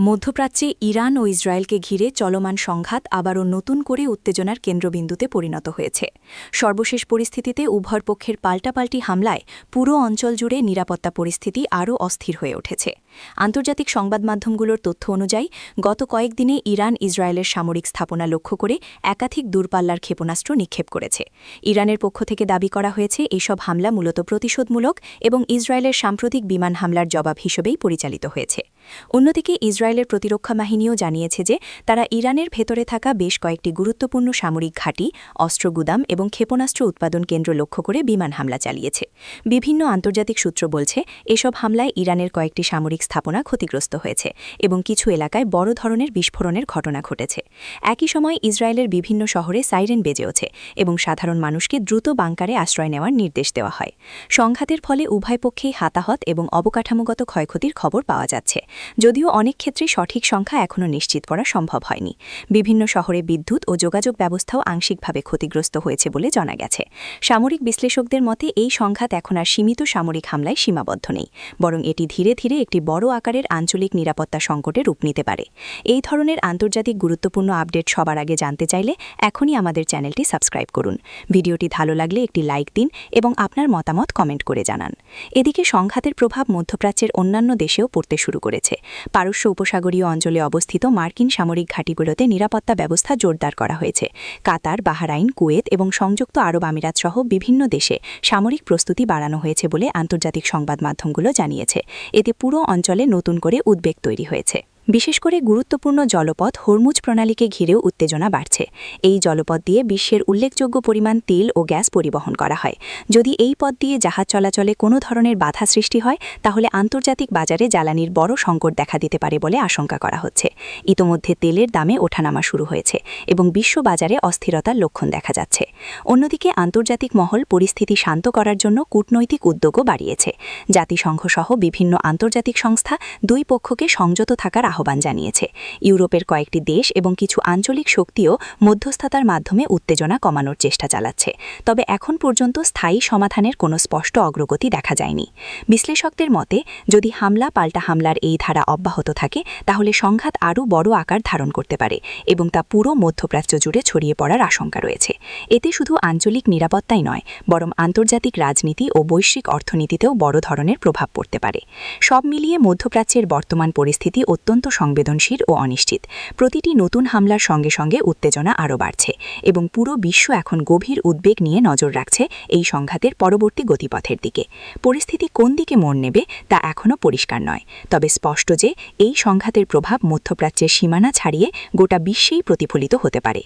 মধ্যপ্রাচ্যে ইরান ও ইসরায়েলকে ঘিরে চলমান সংঘাত আবারও নতুন করে উত্তেজনার কেন্দ্রবিন্দুতে পরিণত হয়েছে। সর্বশেষ পরিস্থিতিতে উভয় পক্ষের পাল্টাপাল্টি হামলায় পুরো অঞ্চল জুড়ে নিরাপত্তা পরিস্থিতি আরও অস্থির হয়ে উঠেছে। আন্তর্জাতিক সংবাদ মাধ্যমগুলোর তথ্য অনুযায়ী গত কয়েকদিনে ইরান ইসরায়েলের সামরিক স্থাপনা লক্ষ্য করে একাধিক দূরপাল্লার ক্ষেপণাস্ত্র নিক্ষেপ করেছে। ইরানের পক্ষ থেকে দাবি করা হয়েছে এসব হামলা মূলত প্রতিশোধমূলক এবং ইসরায়েলের সাম্প্রতিক বিমান হামলার জবাব হিসেবেই পরিচালিত হয়েছে। অন্যদিকে ইসরায়েলের প্রতিরক্ষা বাহিনীও জানিয়েছে যে তারা ইরানের ভেতরে থাকা বেশ কয়েকটি গুরুত্বপূর্ণ সামরিক ঘাঁটি, অস্ত্র গুদাম এবং ক্ষেপণাস্ত্র উৎপাদন কেন্দ্র লক্ষ্য করে বিমান হামলা চালিয়েছে। বিভিন্ন আন্তর্জাতিক সূত্র বলছে এসব হামলায় ইরানের কয়েকটি সামরিক স্থাপনা ক্ষতিগ্রস্ত হয়েছে এবং কিছু এলাকায় বড় ধরনের বিস্ফোরণের ঘটনা ঘটেছে। একই সময় ইসরায়েলের বিভিন্ন শহরে সাইরেন বেজেওছে এবং সাধারণ মানুষকে দ্রুত বাংকারে আশ্রয় নেওয়ার নির্দেশ দেওয়া হয়। সংঘাতের ফলে উভয় পক্ষেই হতাহত এবং অবকাঠামোগত ক্ষয়ক্ষতির খবর পাওয়া যাচ্ছে, যদিও অনেক ক্ষেত্রে সঠিক সংখ্যা এখনও নিশ্চিত করা সম্ভব হয়নি। বিভিন্ন শহরে বিদ্যুৎ ও যোগাযোগ ব্যবস্থাও আংশিকভাবে ক্ষতিগ্রস্ত হয়েছে বলে জানা গেছে। সামরিক বিশ্লেষকদের মতে এই সংঘাত এখন আর সীমিত সামরিক হামলায় সীমাবদ্ধ নেই, বরং এটি ধীরে ধীরে একটি বড় আকারের আঞ্চলিক নিরাপত্তা সংকটে রূপ নিতে পারে। এই ধরনের আন্তর্জাতিক গুরুত্বপূর্ণ আপডেট সবার আগে জানতে চাইলে এখনই আমাদের চ্যানেলটি সাবস্ক্রাইব করুন। ভিডিওটি ভালো লাগলে একটি লাইক দিন এবং আপনার মতামত কমেন্ট করে জানান। এদিকে সংঘাতের প্রভাব মধ্যপ্রাচ্যের অন্যান্য দেশেও পড়তে শুরু করেছে। পারস্য উপসাগরীয় অঞ্চলে অবস্থিত মার্কিন সামরিক ঘাঁটিগুলোতে নিরাপত্তা ব্যবস্থা জোরদার করা হয়েছে। কাতার, বাহরাইন, কুয়েত এবং সংযুক্ত আরব আমিরাত সহ বিভিন্ন দেশে সামরিক প্রস্তুতি বাড়ানো হয়েছে বলে আন্তর্জাতিক সংবাদ মাধ্যমগুলো জানিয়েছে। এতে পুরো অঞ্চলে নতুন করে উদ্বেগ তৈরি হয়েছে। বিশেষ করে গুরুত্বপূর্ণ জলপথ হরমুজ প্রণালীকে ঘিরেও উত্তেজনা বাড়ছে। এই জলপথ দিয়ে বিশ্বের উল্লেখযোগ্য পরিমাণ তেল ও গ্যাস পরিবহন করা হয়। যদি এই পথ দিয়ে জাহাজ চলাচলে কোনো ধরনের বাধা সৃষ্টি হয় তাহলে আন্তর্জাতিক বাজারে জ্বালানির বড় সংকট দেখা দিতে পারে বলে আশঙ্কা করা হচ্ছে। ইতোমধ্যে তেলের দামে ওঠানামা শুরু হয়েছে এবং বিশ্ব বাজারে অস্থিরতার লক্ষণ দেখা যাচ্ছে। অন্যদিকে আন্তর্জাতিক মহল পরিস্থিতি শান্ত করার জন্য কূটনৈতিক উদ্যোগও বাড়িয়েছে। জাতিসংঘ সহ বিভিন্ন আন্তর্জাতিক সংস্থা দুই পক্ষকে সংযত থাকার আহ্বান জানিয়েছে। ইউরোপের কয়েকটি দেশ এবং কিছু আঞ্চলিক শক্তিও মধ্যস্থতার মাধ্যমে উত্তেজনা কমানোর চেষ্টা চালাচ্ছে, তবে এখন পর্যন্ত স্থায়ী সমাধানের কোনো স্পষ্ট অগ্রগতি দেখা যায়নি। বিশ্লেষকদের মতে যদি হামলা পাল্টা হামলার এই ধারা অব্যাহত থাকে তাহলে সংঘাত আরও বড় আকার ধারণ করতে পারে এবং তা পুরো মধ্যপ্রাচ্য জুড়ে ছড়িয়ে পড়ার আশঙ্কা রয়েছে। এতে শুধু আঞ্চলিক নিরাপত্তাই নয়, বরং আন্তর্জাতিক রাজনীতি ও বৈশ্বিক অর্থনীতিতেও বড় ধরনের প্রভাব পড়তে পারে। সব মিলিয়ে মধ্যপ্রাচ্যের বর্তমান পরিস্থিতি অত্যন্ত সংবেদনশীল ও অনিশ্চিত। প্রতিটি নতুন হামলার সঙ্গে সঙ্গে উত্তেজনা আরও বাড়ছে এবং পুরো বিশ্ব এখন গভীর উদ্বেগ নিয়ে নজর রাখছে এই সংঘাতের পরবর্তী গতিপথের দিকে। পরিস্থিতি কোন দিকে মোড় নেবে তা এখনও পরিষ্কার নয়, তবে স্পষ্ট যে এই সংঘাতের প্রভাব মধ্যপ্রাচ্যের সীমানা ছাড়িয়ে গোটা বিশ্বেই প্রতিফলিত হতে পারে।